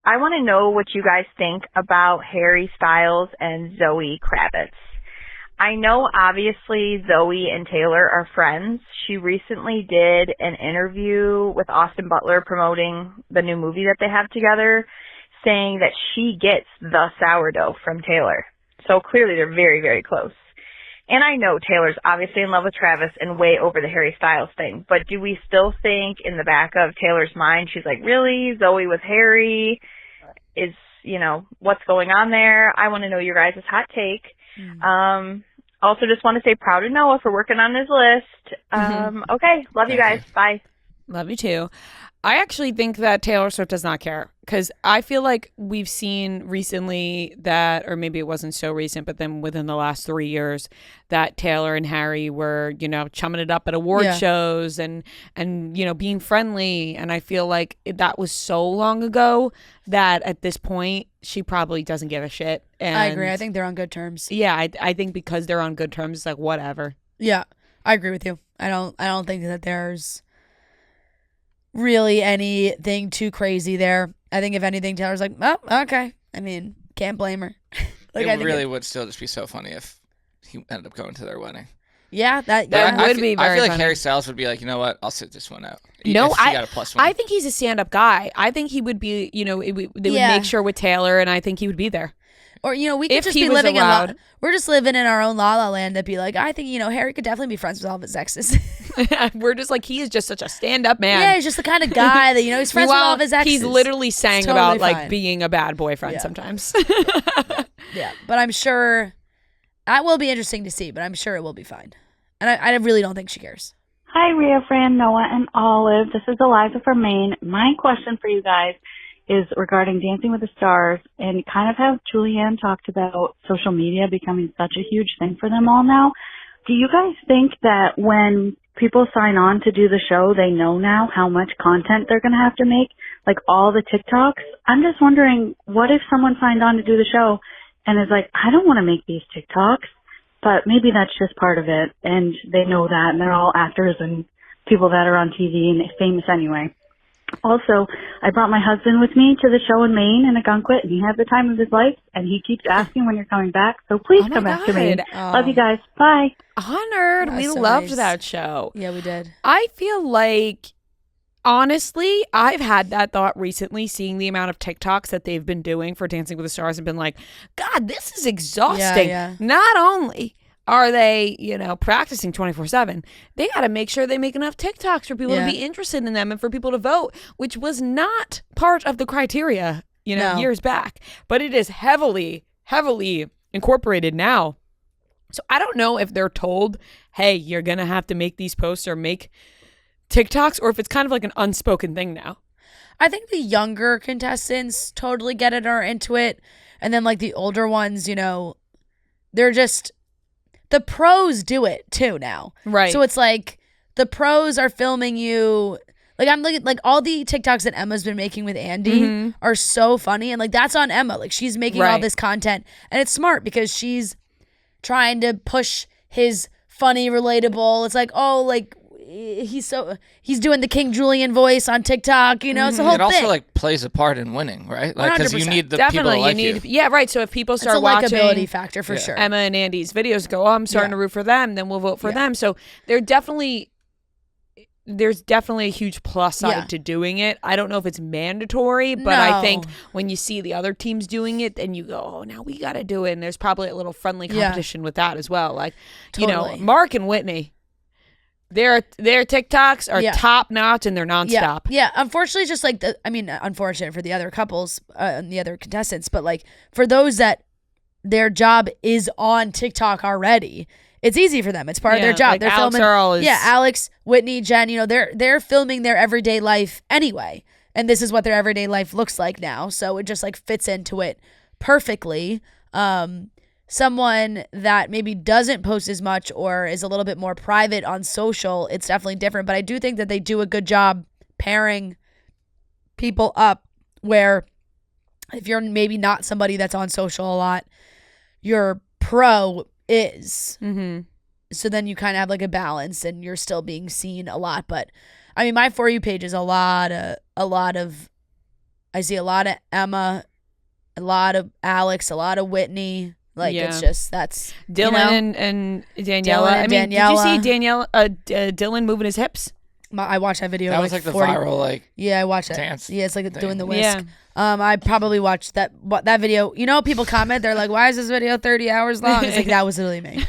I want to know what you guys think about Harry Styles and Zoë Kravitz. I know obviously Zoe and Taylor are friends. She recently did an interview with Austin Butler promoting the new movie that they have together, saying that she gets the sourdough from Taylor. So clearly they're very, very close. And I know Taylor's obviously in love with Travis and way over the Harry Styles thing, but do we still think in the back of Taylor's mind, she's like, really? Zoe with Harry? Is, what's going on there? I want to know your guys' hot take. Also just want to say proud of Noah for working on his list. Okay. Love you guys. Bye. Love you too. I actually think that Taylor Swift does not care, because I feel like we've seen recently that, or maybe it wasn't so recent, but then within the last 3 years, that Taylor and Harry were, chumming it up at award shows and being friendly. And I feel like that was so long ago that at this point, she probably doesn't give a shit. And I agree. I think they're on good terms. Yeah, I think because they're on good terms, it's like whatever. Yeah, I agree with you. I don't think that there's really anything too crazy there. I think if anything, Taylor's like, oh, okay. I mean, can't blame her. It really would still just be so funny if he ended up going to their wedding. Yeah, that would be very I feel like funny. Harry Styles would be like, you know what? I'll sit this one out. No, She got a +1. I think he's a stand-up guy. I think he would be, they would make sure with Taylor, and I think he would be there. Or, we could If just he be was living allowed. we're just living in our own La La Land to be like, I think, Harry could definitely be friends with all of his exes. We're just like, he is just such a stand-up man. Yeah, he's just the kind of guy that, he's friends with all of his exes. He's literally sang Totally about, like, fine. being a bad boyfriend sometimes. Yeah, but I'm sure that will be interesting to see, but I'm sure it will be fine. And I really don't think she cares. Hi, Rio, Fran, Noah, and Olive. This is Eliza from Maine. My question for you guys is regarding Dancing with the Stars and kind of how Julianne talked about social media becoming such a huge thing for them all now. Do you guys think that when people sign on to do the show, they know now how much content they're going to have to make, like all the TikToks? I'm just wondering, what if someone signed on to do the show and is like, I don't want to make these TikToks, but maybe that's just part of it, and they know that, and they're all actors and people that are on TV and famous anyway. Also, I brought my husband with me to the show in Maine in Algonquin, and he had the time of his life, and he keeps asking when you're coming back, so please come back to Maine. Love you guys. Bye. Honored. We so loved nice. that show. Yeah, we did. I feel like, honestly, I've had that thought recently, seeing the amount of TikToks that they've been doing for Dancing with the Stars, and been like, God, this is exhausting. Yeah. Not only are they, practicing 24/7, they got to make sure they make enough TikToks for people to be interested in them and for people to vote, which was not part of the criteria, years back. But it is heavily, heavily incorporated now. So I don't know if they're told, hey, you're going to have to make these posts or make TikToks, or if it's kind of like an unspoken thing now. I think the younger contestants totally get it or are into it. And then like the older ones, they're just, the pros do it too now. Right. So it's like the pros are filming you. Like I'm looking, like all the TikToks that Emma's been making with Andy are so funny. And like that's on Emma. Like she's making all this content, and it's smart because she's trying to push his funny, relatable. It's like, oh, like he's doing the King Julian voice on TikTok, it's the whole thing. It also like plays a part in winning, right? Like because you 100%. need the Definitely, people to like you need. Right. So if people start it's a watching likability factor for sure. Emma and Andy's videos, go, oh, I'm starting to root for them, then we'll vote for them. So there's definitely a huge plus side to doing it. I don't know if it's mandatory, but I think when you see the other teams doing it, then you go, oh, now we got to do it. And there's probably a little friendly competition with that as well. Like, Mark and Whitney, their TikToks are top notch and they're nonstop. Yeah. Unfortunately, it's just like unfortunate for the other couples and the other contestants, but like for those that their job is on TikTok already, it's easy for them. It's part of their job. Like they're Alex filming. Earl is... Yeah, Alex, Whitney, Jen. They're filming their everyday life anyway, and this is what their everyday life looks like now. So it just like fits into it perfectly. Someone that maybe doesn't post as much or is a little bit more private on social, it's definitely different. But I do think that they do a good job pairing people up where if you're maybe not somebody that's on social a lot, your pro is. So then you kind of have like a balance and you're still being seen a lot. But I mean, my For You page is a lot of I see a lot of Emma, a lot of Alex, a lot of Whitney. Like it's just that's Dylan and Daniela. Did you see Dylan moving his hips? I watched that video. That was like the viral I watched that dance. Yeah, it's like thing. doing the whisk. Yeah. I probably watched that video. People comment, they're like, "Why is this video 30 hours long?" It's like that was literally me.